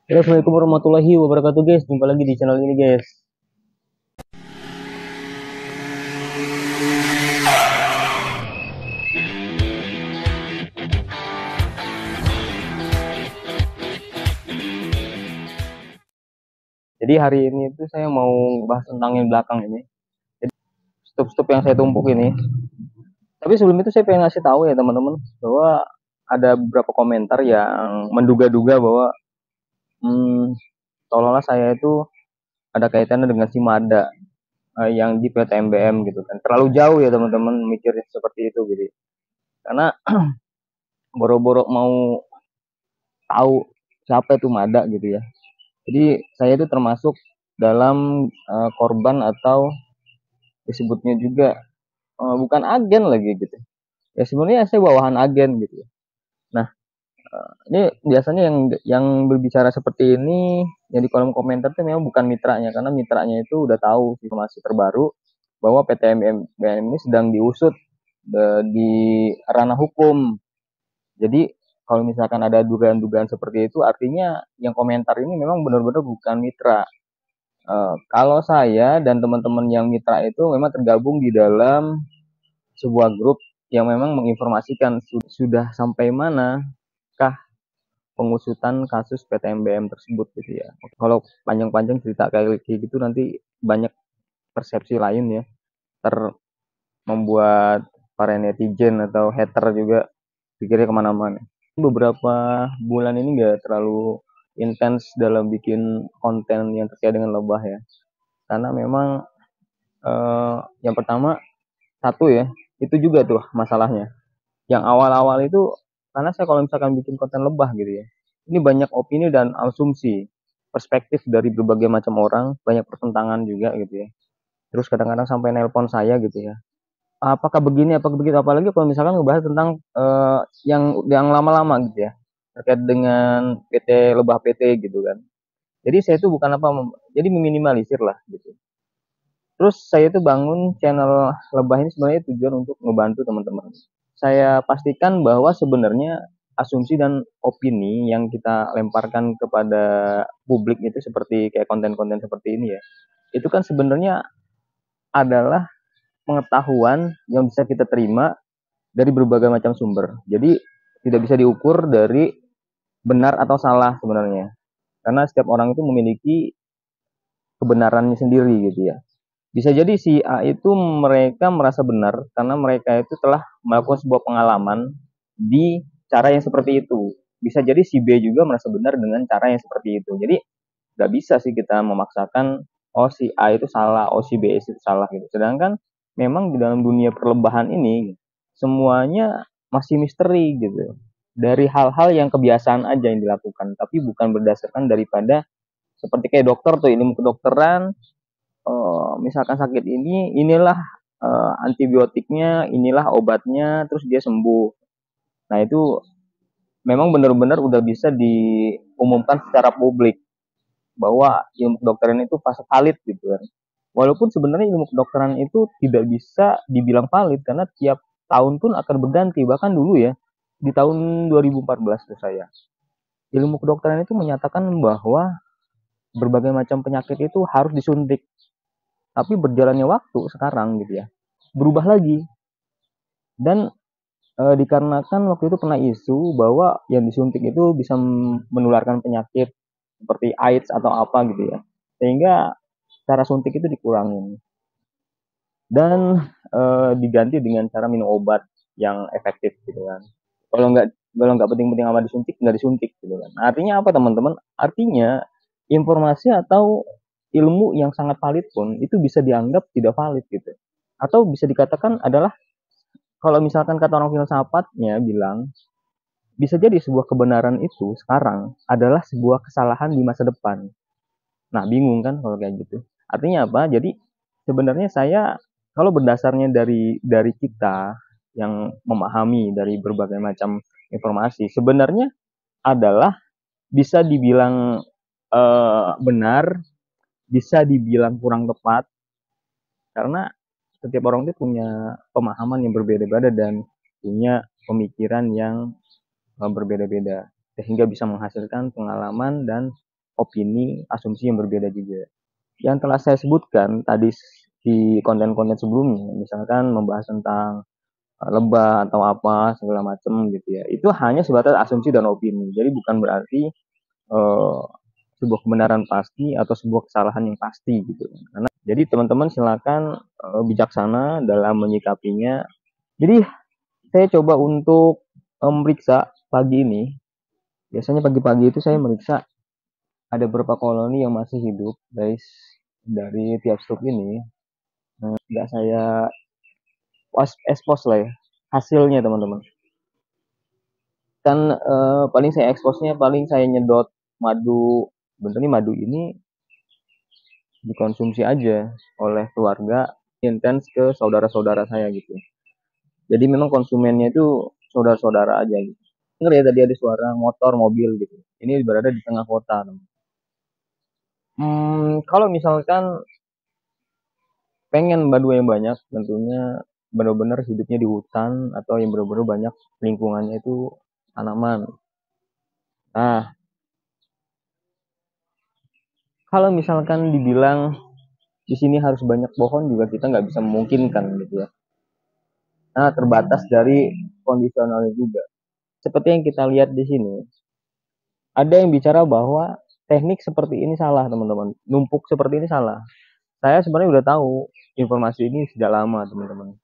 Halo, Assalamualaikum warahmatullahi wabarakatuh guys. Jumpa lagi di channel ini guys. Jadi hari ini tuh saya mau bahas tentang yang belakang ini. Jadi stop-stop yang saya tumpuk ini. Tapi sebelum itu saya pengen ngasih tahu ya teman-teman bahwa ada beberapa komentar yang menduga-duga bahwa seolah-olah saya itu ada kaitannya dengan si Mada yang di PTMBM gitu kan. Terlalu jauh ya teman-teman mikirnya seperti itu gitu. Karena boro-boro mau tahu siapa itu Mada gitu ya. Jadi saya itu termasuk dalam korban atau disebutnya juga bukan agen lagi gitu. Ya sebenarnya saya bawahan agen gitu. Nah, ini biasanya yang berbicara seperti ini yang di kolom komentar itu memang bukan mitranya karena mitranya itu udah tahu informasi terbaru bahwa PTMBM ini sedang diusut di ranah hukum. Jadi kalau misalkan ada dugaan-dugaan seperti itu artinya yang komentar ini memang benar-benar bukan mitra. Kalau saya dan teman-teman yang mitra itu memang tergabung di dalam sebuah grup yang memang menginformasikan sudah sampai manakah pengusutan kasus PTMBM tersebut gitu ya. Kalau panjang-panjang cerita kayak gitu nanti banyak persepsi lain ya, ter membuat para netizen atau hater juga pikirnya kemana-mana. Beberapa bulan ini nggak terlalu intens dalam bikin konten yang terkait dengan lebah ya, karena memang yang pertama satu ya, itu juga tuh masalahnya. Yang awal-awal itu karena saya kalau misalkan bikin konten lebah gitu ya, ini banyak opini dan asumsi, perspektif dari berbagai macam orang, banyak pertentangan juga gitu ya. Terus kadang-kadang sampai nelpon saya gitu ya. Apakah begini, apakah begitu, apalagi kalau misalkan ngebahas tentang yang lama-lama gitu ya, terkait dengan PT Lebah PT gitu kan. Jadi saya itu bukan apa, jadi meminimalisir lah gitu. Terus saya itu bangun channel Lebah ini sebenarnya tujuan untuk ngebantu teman-teman. Saya pastikan bahwa sebenarnya asumsi dan opini yang kita lemparkan kepada publik itu seperti kayak konten-konten seperti ini ya. Itu kan sebenarnya adalah pengetahuan yang bisa kita terima dari berbagai macam sumber. Jadi tidak bisa diukur dari benar atau salah sebenarnya. Karena setiap orang itu memiliki kebenarannya sendiri gitu ya. Bisa jadi si A itu mereka merasa benar karena mereka itu telah melakukan sebuah pengalaman di cara yang seperti itu. Bisa jadi si B juga merasa benar dengan cara yang seperti itu. Jadi nggak bisa sih kita memaksakan oh si A itu salah, oh si B itu salah gitu. Sedangkan memang di dalam dunia perlebahan ini semuanya masih misteri gitu. Dari hal-hal yang kebiasaan aja yang dilakukan, tapi bukan berdasarkan daripada seperti kayak dokter tuh ilmu kedokteran misalkan sakit ini, inilah antibiotiknya, inilah obatnya, terus dia sembuh. Nah itu memang benar-benar udah bisa diumumkan secara publik bahwa ilmu kedokteran itu valid gitu kan. Walaupun sebenarnya ilmu kedokteran itu tidak bisa dibilang valid karena tiap tahun pun akan berganti. Bahkan dulu ya, di tahun 2014 tuh saya, ilmu kedokteran itu menyatakan bahwa berbagai macam penyakit itu harus disuntik. Tapi berjalannya waktu sekarang gitu ya, berubah lagi. Dan dikarenakan waktu itu pernah isu bahwa yang disuntik itu bisa menularkan penyakit seperti AIDS atau apa gitu ya. Sehingga cara suntik itu dikurangin dan diganti dengan cara minum obat yang efektif gitu kan. Kalau nggak penting-penting amat disuntik nggak disuntik gitu kan. Nah, artinya apa teman-teman? Artinya informasi atau ilmu yang sangat valid pun itu bisa dianggap tidak valid gitu. Atau bisa dikatakan adalah kalau misalkan kata orang filsafatnya bilang bisa jadi sebuah kebenaran itu sekarang adalah sebuah kesalahan di masa depan. Nah, bingung kan kalau kayak gitu. Artinya apa? Jadi sebenarnya saya kalau berdasarnya dari kita yang memahami dari berbagai macam informasi, sebenarnya adalah bisa dibilang benar, bisa dibilang kurang tepat karena setiap orang itu punya pemahaman yang berbeda-beda dan punya pemikiran yang berbeda-beda sehingga bisa menghasilkan pengalaman dan opini, asumsi yang berbeda juga. Yang telah saya sebutkan tadi di konten-konten sebelumnya, misalkan membahas tentang lebah atau apa segala macam gitu ya, itu hanya sebatas asumsi dan opini. Jadi bukan berarti uh, sebuah kebenaran pasti atau sebuah kesalahan yang pasti gitu. Karena jadi teman-teman silakan bijaksana dalam menyikapinya. Jadi saya coba untuk memeriksa pagi ini. Biasanya pagi-pagi itu saya meriksa ada beberapa koloni yang masih hidup guys dari tiap stuk ini. Nggak saya expose lah ya hasilnya teman-teman. Kan paling saya eksposnya paling saya nyedot madu. Sebenarnya madu ini dikonsumsi aja oleh keluarga, intens ke saudara-saudara saya gitu. Jadi memang konsumennya itu saudara-saudara aja gitu. Dengar ya tadi ada suara motor, mobil gitu. Ini berada di tengah kota. Kalau misalkan pengen madu yang banyak, tentunya benar-benar hidupnya di hutan atau yang benar-benar banyak lingkungannya itu tanaman. Nah, kalau misalkan dibilang di sini harus banyak pohon juga kita nggak bisa memungkinkan gitu ya. Nah, terbatas dari kondisionalnya juga. Seperti yang kita lihat di sini, ada yang bicara bahwa teknik seperti ini salah, teman-teman. Numpuk seperti ini salah. Saya sebenarnya udah tahu informasi ini sejak lama, teman-teman.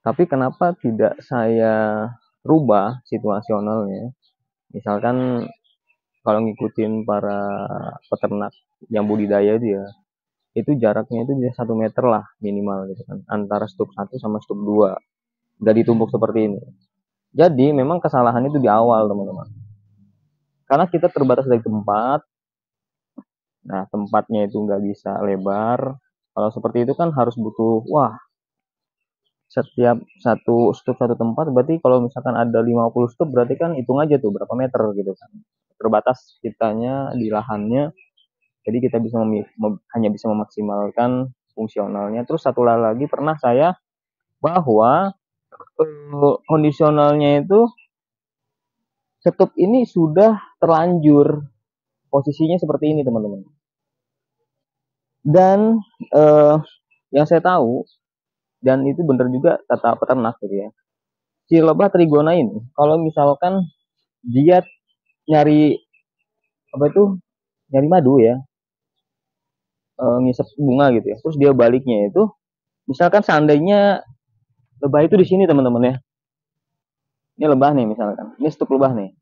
Tapi kenapa tidak saya rubah situasionalnya? Misalkan kalau ngikutin para peternak yang budidaya itu ya, itu jaraknya itu bisa 1 meter lah minimal gitu kan, antara stuk 1 sama stuk 2. Udah ditumpuk seperti ini. Jadi memang kesalahan itu di awal teman-teman. Karena kita terbatas dari tempat, nah tempatnya itu nggak bisa lebar. Kalau seperti itu kan harus butuh, wah setiap satu tempat berarti kalau misalkan ada 50 stuk berarti kan hitung aja tuh berapa meter gitu kan. Terbatas kitanya di lahannya, jadi kita bisa hanya bisa memaksimalkan fungsionalnya. Terus satu lagi pernah saya bahwa kondisionalnya itu setup ini sudah terlanjur posisinya seperti ini teman-teman. Dan yang saya tahu dan itu benar juga kata peternak gitu ya, si lebah trigona ini kalau misalkan dia nyari apa itu nyari madu ya, ngisep bunga gitu ya, terus dia baliknya itu misalkan seandainya lebah itu di sini teman-teman ya, ini lebah nih misalkan, ini stuk lebah nih,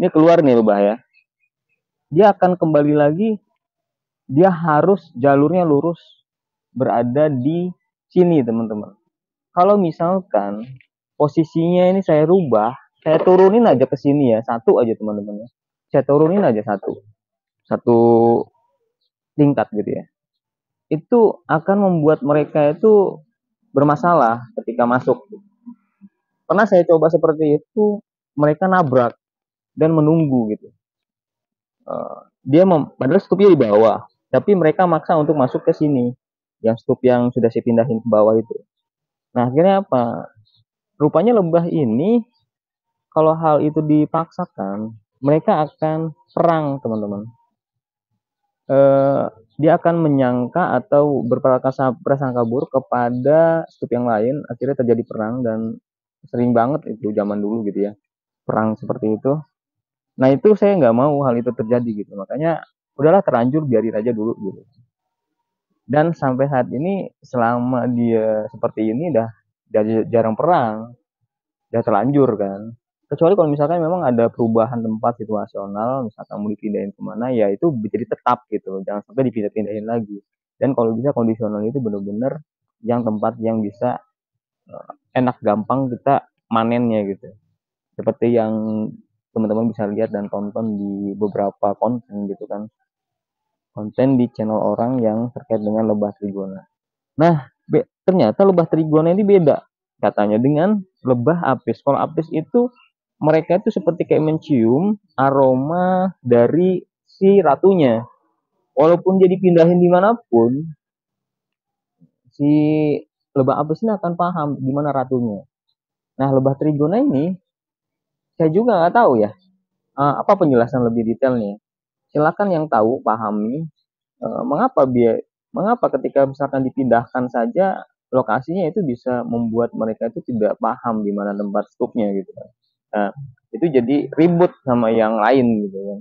ini keluar nih lebah ya, dia akan kembali lagi, dia harus jalurnya lurus berada di sini teman-teman. Kalau misalkan posisinya ini saya rubah, saya turunin aja ke sini ya, satu aja teman-teman ya, saya turunin aja satu tingkat gitu ya, itu akan membuat mereka itu bermasalah ketika masuk. Pernah saya coba seperti itu, mereka nabrak dan menunggu gitu. Padahal stupnya di bawah, tapi mereka maksa untuk masuk ke sini, yang stup yang sudah saya pindahin ke bawah itu. Nah akhirnya apa? Rupanya lebah ini kalau hal itu dipaksakan, mereka akan perang teman-teman. Dia akan menyangka atau berprasangka buruk kepada stup yang lain, akhirnya terjadi perang dan sering banget itu zaman dulu gitu ya, perang seperti itu. Nah itu saya nggak mau hal itu terjadi gitu, makanya udahlah terlanjur biarin aja dulu gitu. Dan sampai saat ini selama dia seperti ini udah jarang perang, udah terlanjur kan. Kecuali kalau misalkan memang ada perubahan tempat situasional, misalkan mau dipindahin kemana, ya itu jadi tetap gitu, jangan sampai dipindah-pindahin lagi. Dan kalau bisa kondisional itu benar-benar yang tempat yang bisa enak gampang kita manennya gitu. Seperti yang teman-teman bisa lihat dan tonton di beberapa konten gitu kan, konten di channel orang yang terkait dengan lebah trigona. Nah, ternyata lebah trigona ini beda katanya dengan lebah apis. Kalau apis itu mereka itu seperti kayak mencium aroma dari si ratunya. Walaupun dia dipindahin dimanapun, si lebah apis ini akan paham di mana ratunya. Nah, lebah trigona ini saya juga nggak tahu ya apa penjelasan lebih detailnya. silakan yang tahu pahami mengapa ketika misalkan dipindahkan saja lokasinya itu bisa membuat mereka itu tidak paham di mana tempat stupnya gitu kan. Nah, itu jadi ribut sama yang lain gitu kan.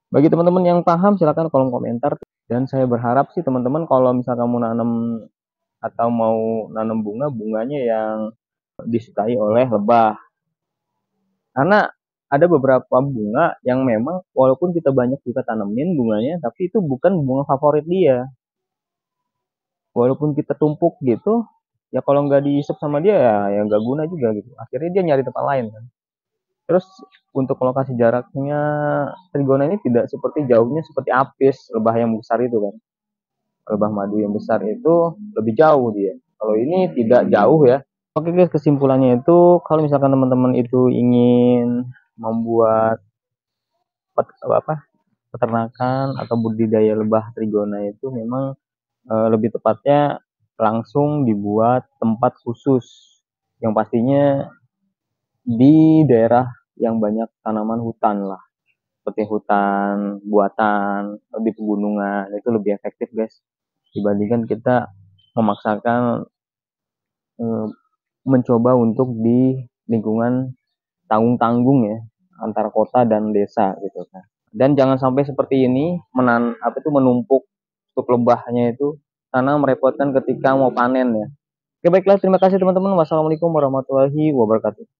Bagi teman-teman yang paham silakan kolom komentar, dan saya berharap sih teman-teman kalau misalkan mau nanam atau mau nanam bunganya yang disukai oleh lebah. Karena ada beberapa bunga yang memang walaupun kita banyak juga tanemin bunganya, tapi itu bukan bunga favorit dia. Walaupun kita tumpuk gitu, ya kalau nggak diisep sama dia ya nggak guna juga gitu. Akhirnya dia nyari tempat lain kan. Terus untuk lokasi jaraknya trigona ini tidak seperti jauhnya seperti apis, lebah yang besar itu kan. Lebah madu yang besar itu lebih jauh dia. Kalau ini tidak jauh ya. Oke guys, kesimpulannya itu kalau misalkan teman-teman itu ingin membuat peternakan atau budidaya lebah trigona itu memang lebih tepatnya langsung dibuat tempat khusus yang pastinya di daerah yang banyak tanaman hutan lah, seperti hutan buatan di pegunungan. Itu lebih efektif guys dibandingkan kita memaksakan mencoba untuk di lingkungan tanggung-tanggung ya antara kota dan desa gitu kan. Dan jangan sampai seperti ini menumpuk untuk lebahnya itu karena merepotkan ketika mau panen ya. Oke baiklah, terima kasih teman-teman. Wassalamualaikum warahmatullahi wabarakatuh.